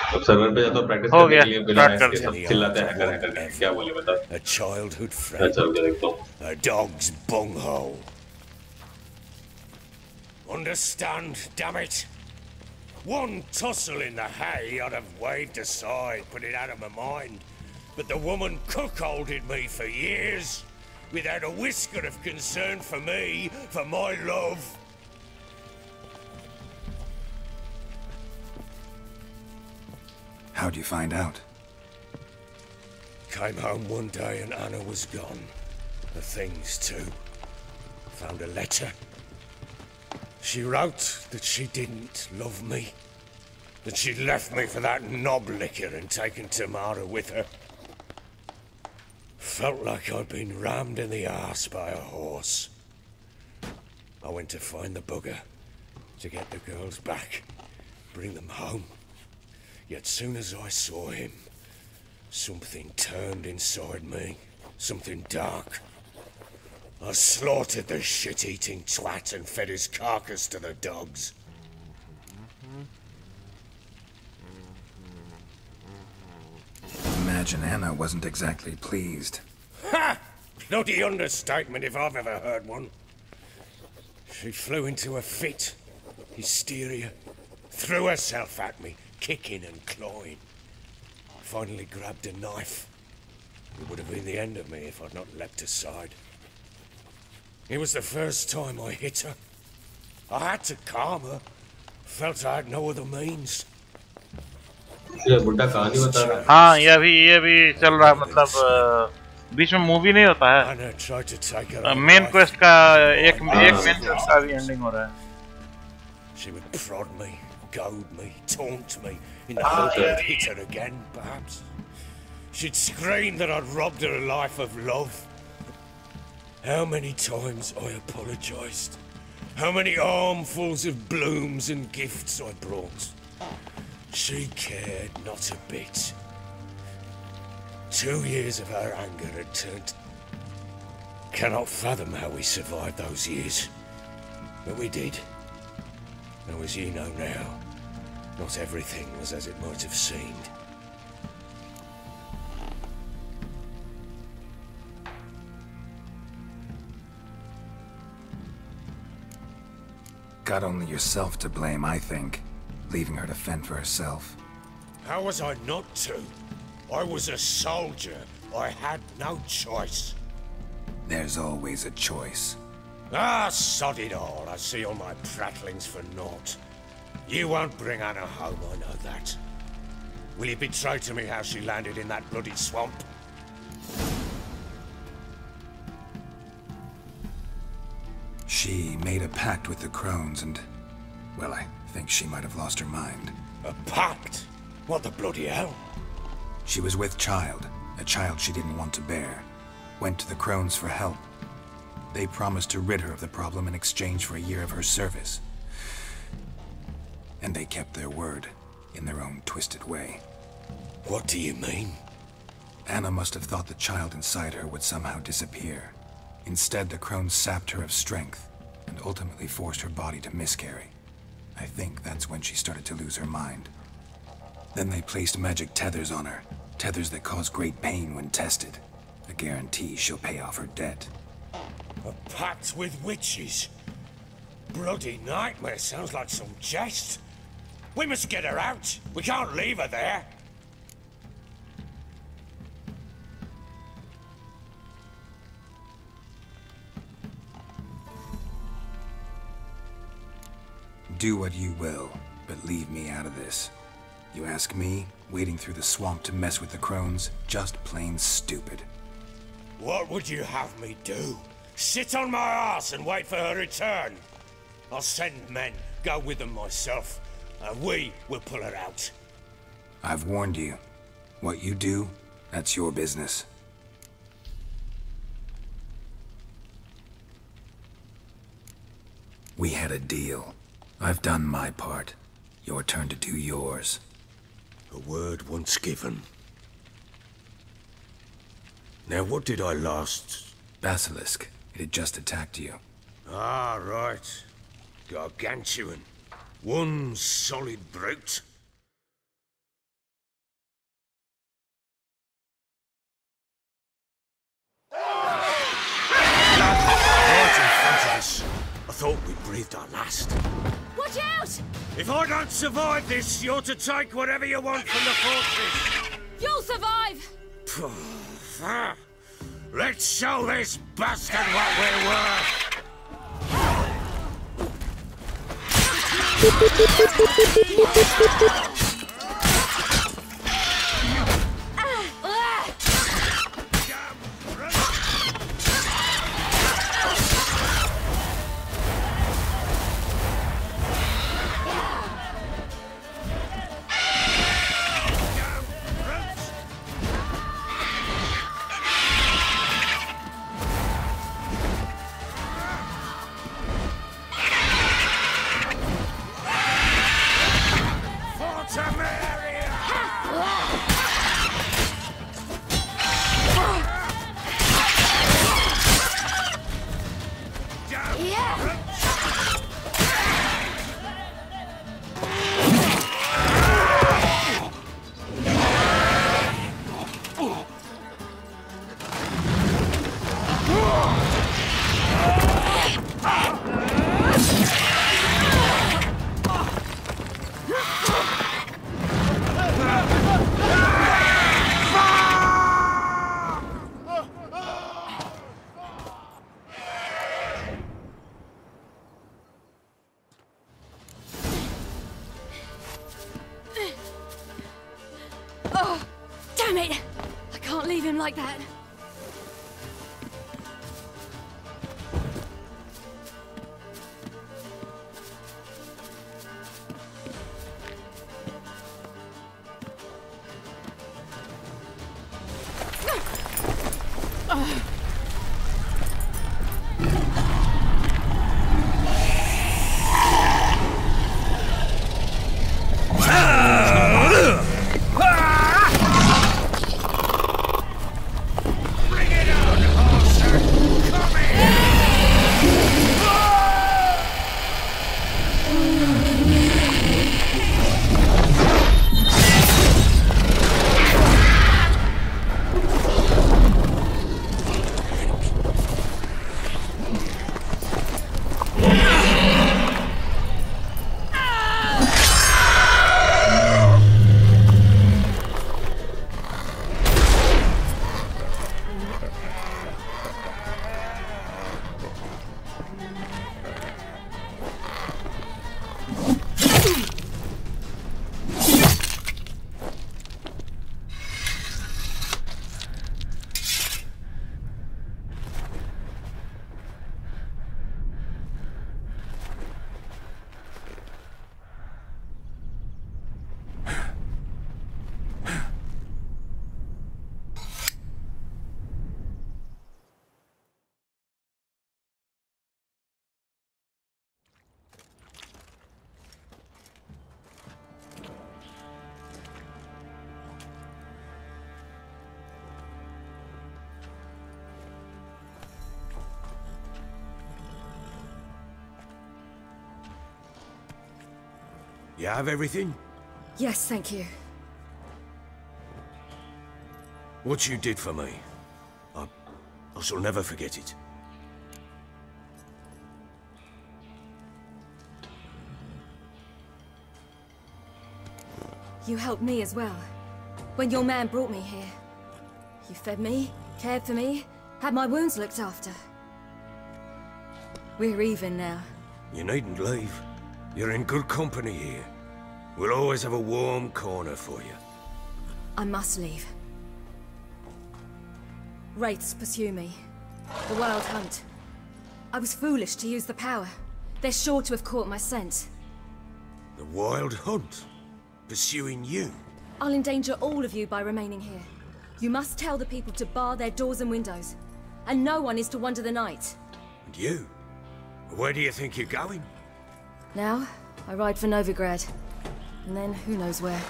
अब सर्वर पे जाता हूँ प्रैक्टिस हो करने गया, के लिए, बिना स्टार्ट हैक कर के दिया। सब चिल्लाते हैं हैकर हैकर करके, क्या बोले बता। A childhood मैं friend. चल के देखता हूँ। A dog's bunghole. Understand, damn it. One tussle in the hay I'd have waved aside, put it out of my mind. But the woman cuckolded me for years, without a whisker of concern for me, for my love. How'd you find out? Came home one day and Anna was gone. The things too. Found a letter. She wrote that she didn't love me. That she'd left me for that knob licker and taken Tamara with her. Felt like I'd been rammed in the arse by a horse. I went to find the bugger, to get the girls back, bring them home. Yet soon as I saw him, something turned inside me. Something dark. I slaughtered the shit-eating twat and fed his carcass to the dogs. Imagine Anna wasn't exactly pleased. Ha! Bloody understatement if I've ever heard one. She flew into a fit. Hysteria. Threw herself at me, kicking and clawing. Finally grabbed a knife. It would have been the end of me if I'd not leapt aside. It was the first time I hit her. I had to calm her. Felt I had no other means. ये बुड्ढा कहानी बता रहा है। हाँ, ये भी चल रहा है, मतलब बीच में मूवी नहीं होता है। मेन क्वेस्ट का एक मेन क्वेस्ट का भी एंडिंग हो रहा है। She would prod me, goad me, taunt me, in the hope I'd hit her again, perhaps. She'd scream that I'd robbed her life of love. How many times I apologized. How many armfuls of blooms and gifts I brought. She cared not a bit. 2 years of her anger had turned. Cannot fathom how we survived those years. But we did. Though as you know now, not everything was as it might have seemed. Got only yourself to blame, I think. Leaving her to fend for herself. How was I not to? I was a soldier. I had no choice. There's always a choice. Ah, sod it all. I see all my prattlings for naught. You won't bring Anna home, I know that. Will you betray to me how she landed in that bloody swamp? She made a pact with the crones and... well, I think she might have lost her mind. A pact? What the bloody hell? She was with child, a child she didn't want to bear. Went to the crones for help. They promised to rid her of the problem in exchange for a year of her service. And they kept their word, in their own twisted way. What do you mean? Anna must have thought the child inside her would somehow disappear. Instead, the crones sapped her of strength, and ultimately forced her body to miscarry. I think that's when she started to lose her mind. Then they placed magic tethers on her, tethers that cause great pain when tested. A guarantee she'll pay off her debt. A pact with witches? Bloody nightmare, sounds like some jest. We must get her out. We can't leave her there. Do what you will, but leave me out of this. You ask me, wading through the swamp to mess with the crones, just plain stupid. What would you have me do? Sit on my ass and wait for her return? I'll send men, go with them myself, and we will pull her out. I've warned you. What you do, that's your business. We had a deal. I've done my part. Your turn to do yours. A word once given. Now what did I last... Basilisk. It had just attacked you. Ah, right. Gargantuan. One solid brute. Right in front of us. I thought we breathed our last. Watch out! If I don't survive this, you're to take whatever you want from the fortress. You'll survive! Let's show this bastard what we're worth. Oh, damn it! I can't leave him like that. You have everything? Yes, thank you. What you did for me, I shall never forget it. You helped me as well. When your man brought me here. You fed me, cared for me, had my wounds looked after. We're even now. You needn't leave. You're in good company here. We'll always have a warm corner for you. I must leave. Wraiths pursue me. The Wild Hunt. I was foolish to use the power. They're sure to have caught my scent. The Wild Hunt? Pursuing you? I'll endanger all of you by remaining here. You must tell the people to bar their doors and windows. And no one is to wander the night. And you? Where do you think you're going? Now, I ride for Novigrad. And then, who knows where.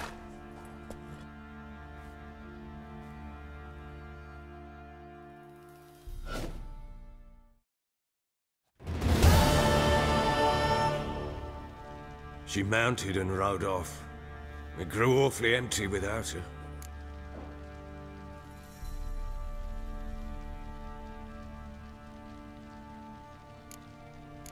She mounted and rode off. It grew awfully empty without her.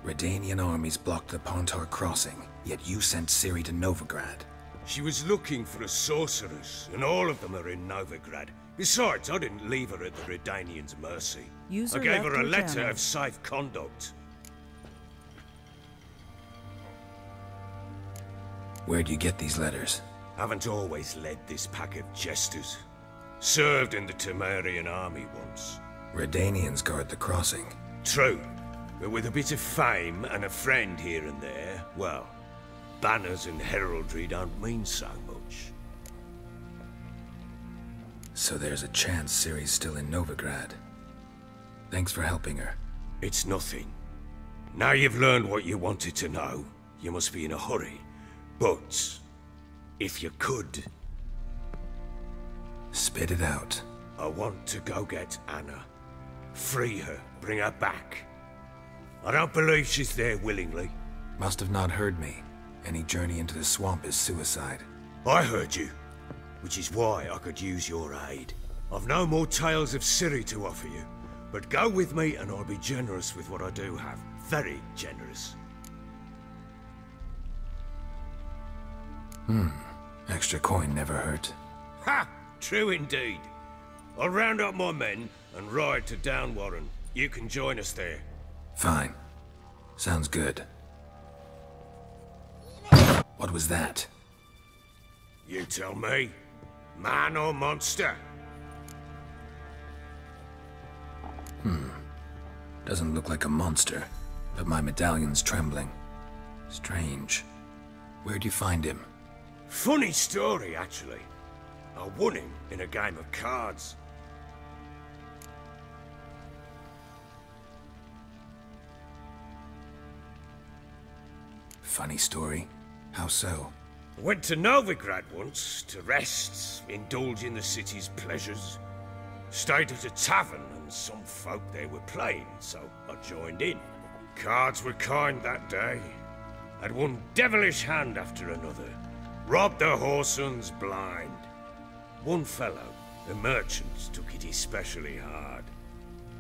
Redanian armies blocked the Pontar crossing, yet you sent Ciri to Novigrad. She was looking for a sorceress, and all of them are in Novigrad. Besides, I didn't leave her at the Redanians' mercy. User I gave her left a your letter channel. of safe conduct. Where'd you get these letters? Haven't always led this pack of jesters. Served in the Temerian army once. Redanians guard the crossing. True, but with a bit of fame and a friend here and there, well, banners and heraldry don't mean so much. So there's a chance Ciri's still in Novigrad. Thanks for helping her. It's nothing. Now you've learned what you wanted to know, you must be in a hurry. But, if you could, Spit it out. I want to go get Anna. Free her, bring her back. I don't believe she's there willingly. Must have not heard me. Any journey into the swamp is suicide. I heard you, which is why I could use your aid. I've no more tales of Ciri to offer you, but go with me and I'll be generous with what I do have. Very generous. Extra coin never hurt. Ha! True indeed. I'll round up my men and ride to Downwarren. You can join us there. Fine. Sounds good. What was that? You tell me. Man or monster? Doesn't look like a monster, but my medallion's trembling. Strange. Where'd you find him? Funny story, actually. I won him in a game of cards. Funny story. How so? Went to Novigrad once to rest, indulge in the city's pleasures. Stayed at a tavern and some folk there were playing, so I joined in. Cards were kind that day. Had one devilish hand after another. Robbed the whoresons blind. One fellow, a merchant, took it especially hard.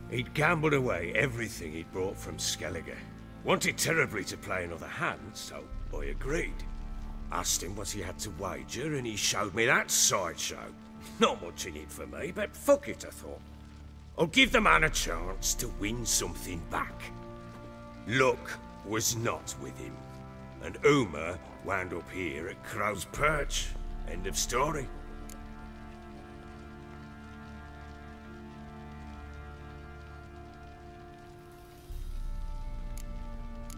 He'd gambled away everything he'd brought from Skellige. Wanted terribly to play another hand, so I agreed. Asked him what he had to wager, and he showed me that sideshow. Not much in it for me, but fuck it, I thought. I'll give the man a chance to win something back. Luck was not with him, and Uma wound up here at Crow's Perch. End of story.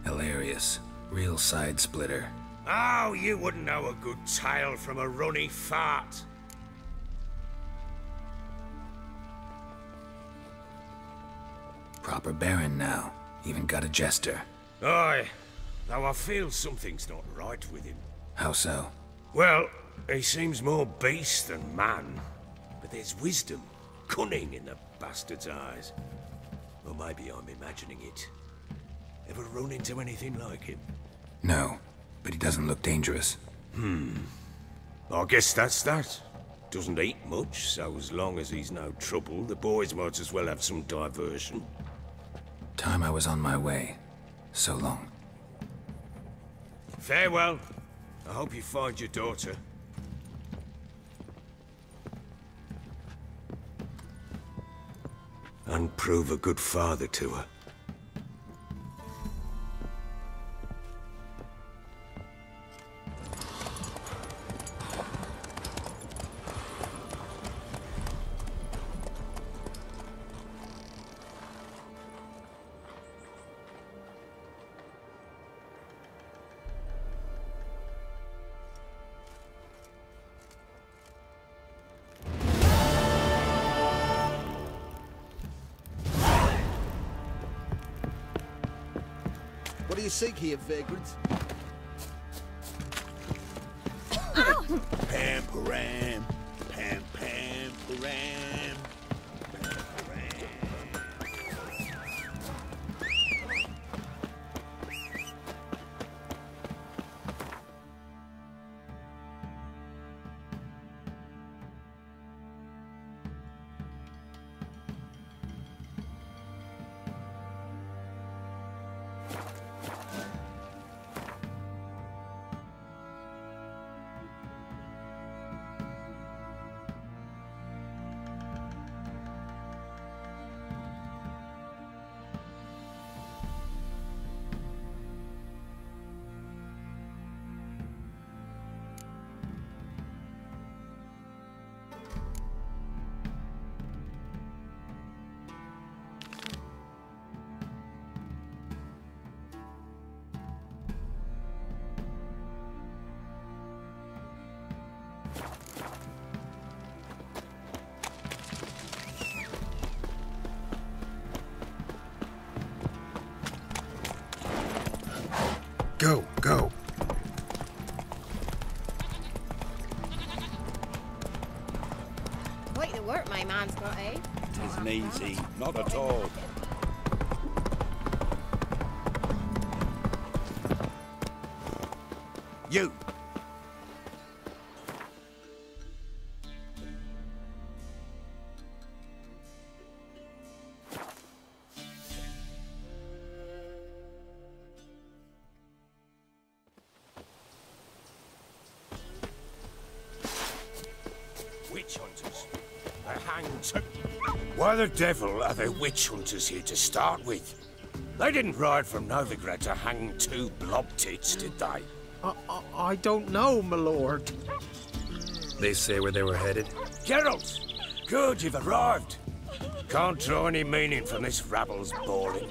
Hilarious. Real side splitter. Oh, you wouldn't know a good tale from a runny fart. Proper baron now. Even got a jester. Aye, though I feel something's not right with him. How so? Well, he seems more beast than man. But there's wisdom, cunning in the bastard's eyes. Or maybe I'm imagining it. Ever run into anything like him? No, but he doesn't look dangerous. I guess that's that. Doesn't eat much, so as long as he's no trouble, the boys might as well have some diversion. Time I was on my way. So long. Farewell. I hope you find your daughter. And prove a good father to her. What do you seek here, vagrants? Pam param, pam pam param, pam param. Go, go. Quite the work my man's got, eh? Isn't easy, not at all. You! Witch hunters. They're hanged. Why the devil are there witch hunters here to start with? They didn't ride from Novigrad to hang two blob tits, did they? I don't know, my lord. They say where they were headed? Geralt! Good, you've arrived. Can't draw any meaning from this rabble's bawling.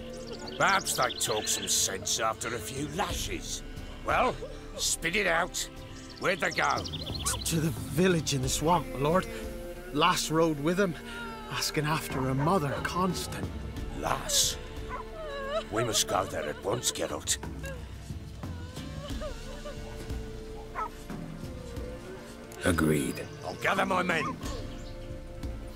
Perhaps they talk some sense after a few lashes. Well, spit it out. Where'd they go? To the village in the swamp, my lord. Lass rode with him, asking after her mother, Constant. Lass? We must go there at once, Geralt. Agreed. I'll gather my men.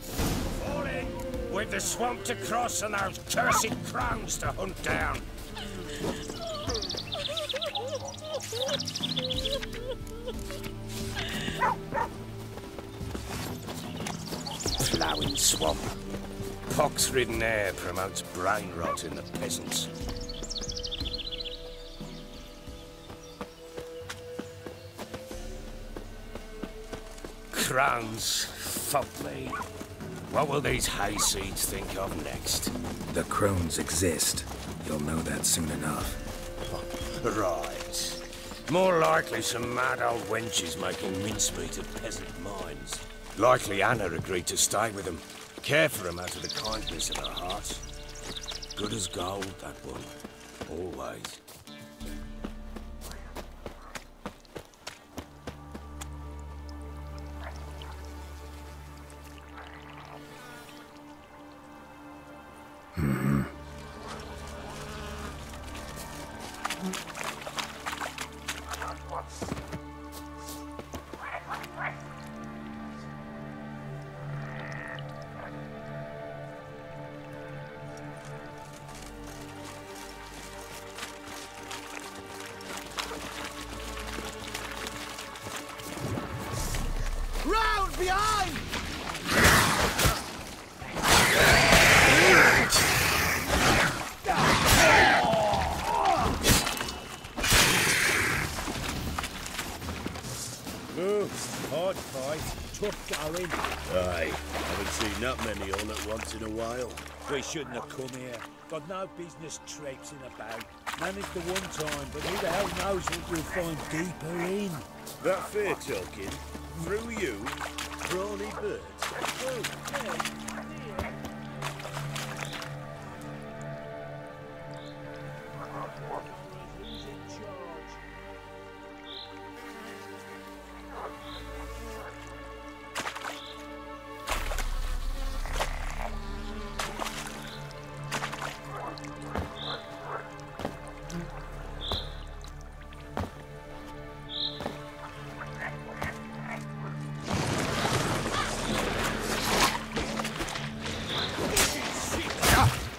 Fall in! We've the swamp to cross and those cursed crowns to hunt down. Ploughing swamp. Pox-ridden air promotes brain rot in the peasants. Crowns, fuck me. What will these hayseeds think of next? The crones exist. You'll know that soon enough. Right. More likely some mad old wenches making mincemeat of peasant minds. Likely Anna agreed to stay with them. Care for them out of the kindness of her heart. Good as gold, that one. Always. Round behind! Hard fight, tough going. Aye, haven't seen that many all at once in a while. We shouldn't have come here. Got no business traipsing about. Managed the one time, but who the hell knows what you'll find deeper in? That fair talking. Through you, brawny birds. Oh, yeah. Who's in charge?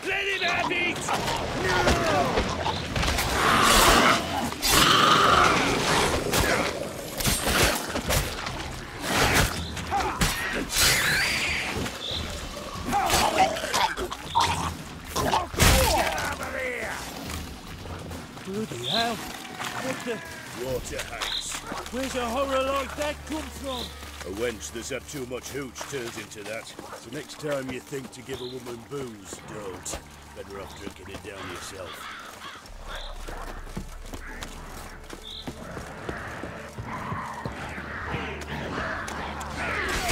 Let him have it! Bloody hell! What the... Water house. Where's a horror like that come from? A wench that's had too much hooch turns into that. So next time you think to give a woman booze, don't. Better off drinking it down yourself.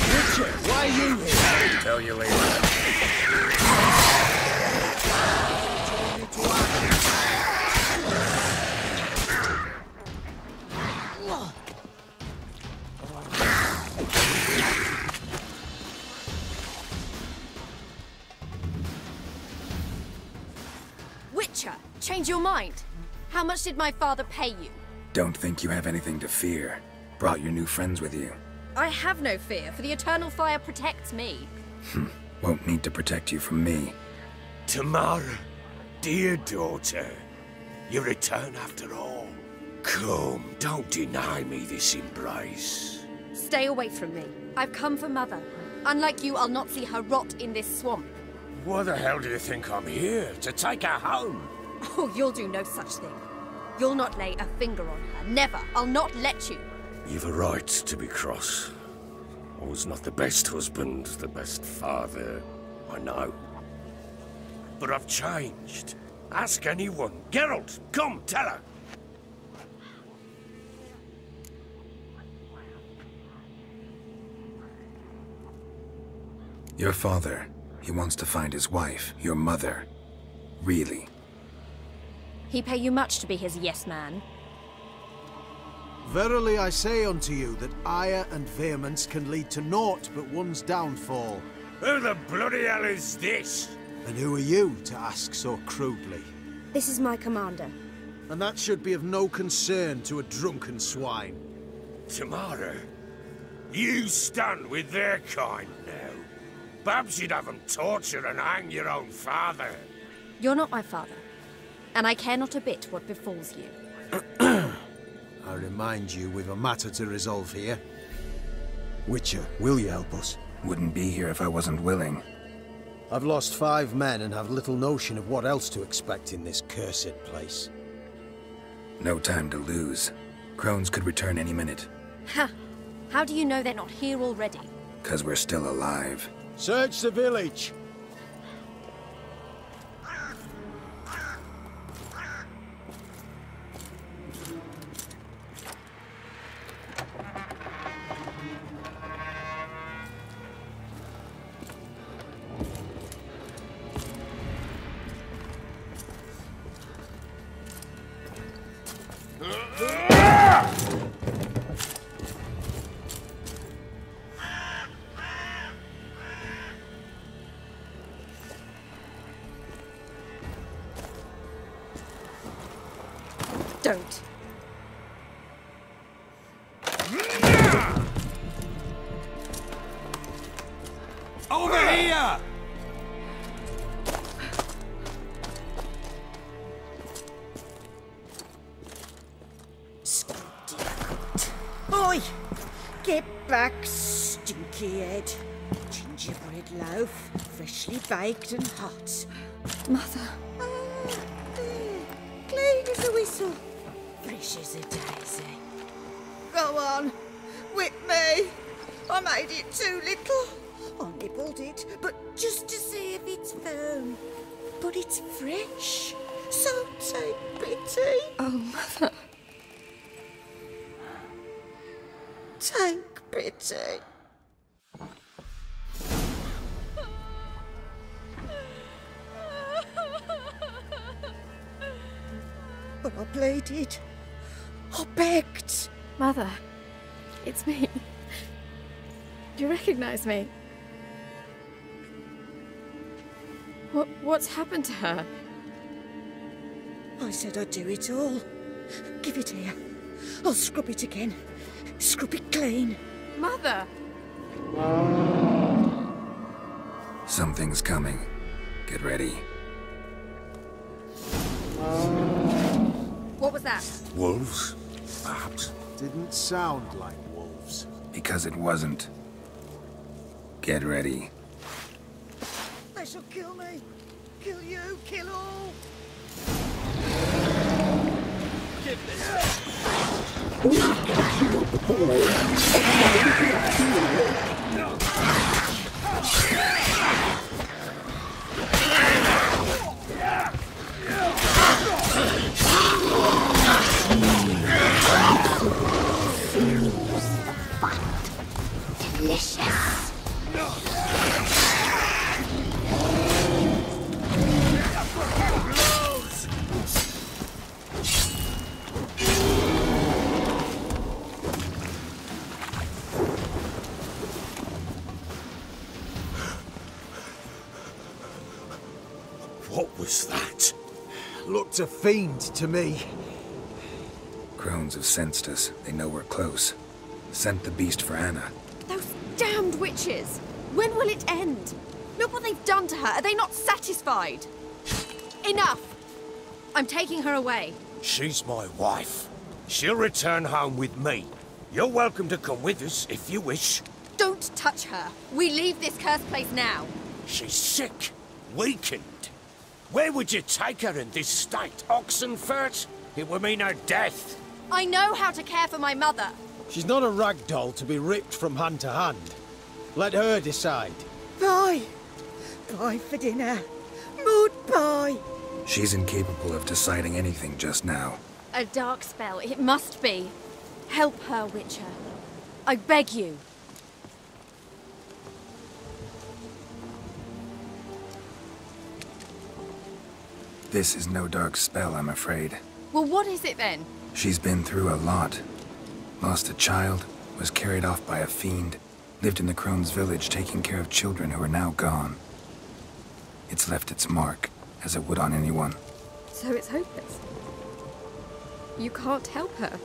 Richard, why are you here? Tell you later. change your mind? How much did my father pay you? Don't think you have anything to fear. Brought your new friends with you. I have no fear, for the eternal fire protects me. Won't need to protect you from me. Tamara, dear daughter, you return after all. Come, don't deny me this embrace. Stay away from me. I've come for Mother. Unlike you, I'll not see her rot in this swamp. Why the hell do you think I'm here? To take her home? Oh, you'll do no such thing. You'll not lay a finger on her. Never. I'll not let you. You've a right to be cross. I was not the best husband, the best father, I know. But I've changed. Ask anyone. Geralt, come, tell her. Your father, he wants to find his wife, your mother. Really? He pay you much to be his yes man. Verily I say unto you that ire and vehemence can lead to naught but one's downfall. Who the bloody hell is this? And who are you to ask so crudely? This is my commander. And that should be of no concern to a drunken swine. Tamara, you stand with their kind now. Perhaps you'd have them torture and hang your own father. You're not my father, and I care not a bit what befalls you. I remind you we've a matter to resolve here. Witcher, will you help us? Wouldn't be here if I wasn't willing. I've lost 5 men and have little notion of what else to expect in this cursed place. No time to lose. Crones could return any minute. Ha! How do you know they're not here already? 'Cause we're still alive. Search the village! Don't. Over here! Oi! Get back, stinky head. Gingerbread loaf, freshly baked and hot. Mother. There. Clean as a whistle. Fresh as a daisy. Go on. Whip me. I made it too little. I nibbled it, but just to see if it's firm. But it's fresh. So take pity. Oh, Mother. Take pity. But I pleaded. I begged. Mother, it's me. Do you recognize me? What's happened to her? I said I'd do it all. Give it here. I'll scrub it again. Scrub it clean. Mother! Something's coming. Get ready. What was that? Wolves, perhaps. Didn't sound like wolves. Because it wasn't. Get ready. They shall kill me. Kill you. Kill all. What was that? looked a fiend to me. Crones have sensed us. They know we're close. Sent the beast for Anna. Those damned witches! When will it end? Look what they've done to her. Are they not satisfied? Enough! I'm taking her away. She's my wife. She'll return home with me. You're welcome to come with us if you wish. Don't touch her. We leave this cursed place now. She's sick, weakened. Where would you take her in this state? Oxenfurt? It would mean her death. I know how to care for my mother. She's not a rag doll to be ripped from hand to hand. Let her decide. Bye. Bye for dinner. Mood bye. She's incapable of deciding anything just now. A dark spell, it must be. Help her, Witcher. I beg you. This is no dark spell, I'm afraid. Well, what is it then? She's been through a lot. Lost a child, was carried off by a fiend, lived in the Crone's village taking care of children who are now gone. It's left its mark, as it would on anyone. So it's hopeless. You can't help her.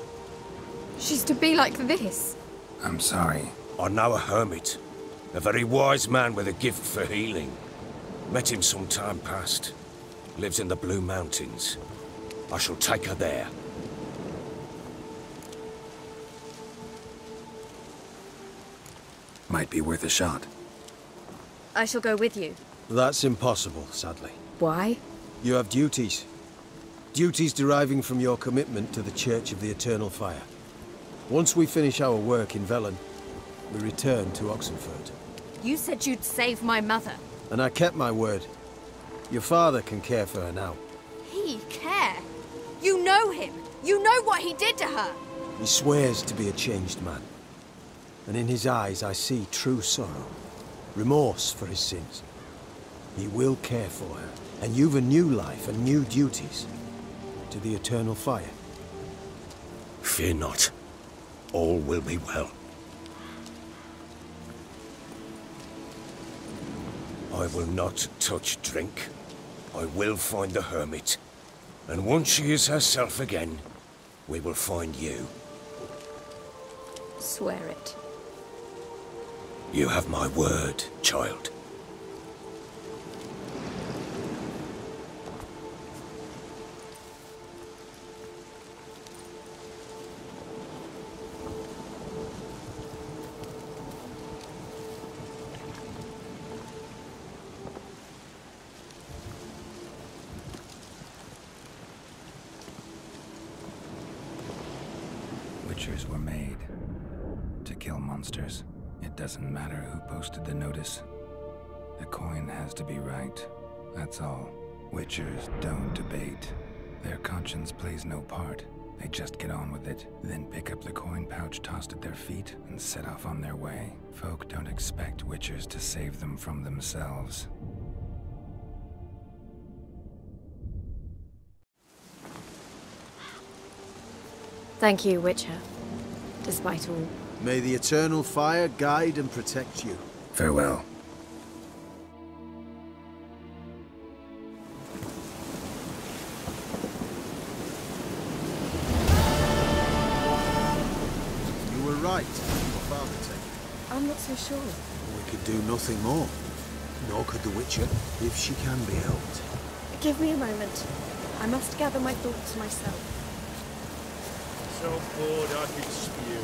She's to be like this. I'm sorry. I know a hermit. A very wise man with a gift for healing. Met him some time past. Lives in the Blue Mountains. I shall take her there. Might be worth a shot. I shall go with you. That's impossible, sadly. Why? You have duties. Duties deriving from your commitment to the Church of the Eternal Fire. Once we finish our work in Velen, we return to Oxenfurt. You said you'd save my mother. And I kept my word. Your father can care for her now. He care? You know him. You know what he did to her. He swears to be a changed man. And in his eyes I see true sorrow. Remorse for his sins. He will care for her. And you've a new life and new duties. To the Eternal Fire. Fear not. All will be well. I will not touch drink. I will find the hermit. And once she is herself again, we will find you. Swear it. You have my word, child. Witchers were made to kill monsters. It doesn't matter who posted the notice. The coin has to be right. That's all. Witchers don't debate. Their conscience plays no part. They just get on with it, then pick up the coin pouch tossed at their feet and set off on their way. Folk don't expect Witchers to save them from themselves. Thank you, Witcher. Despite all. May the Eternal Fire guide and protect you. Farewell. You were right. Your father take it. I'm not so sure. We could do nothing more. Nor could the Witcher, if she can be helped. Give me a moment. I must gather my thoughts myself. So bored I could spew.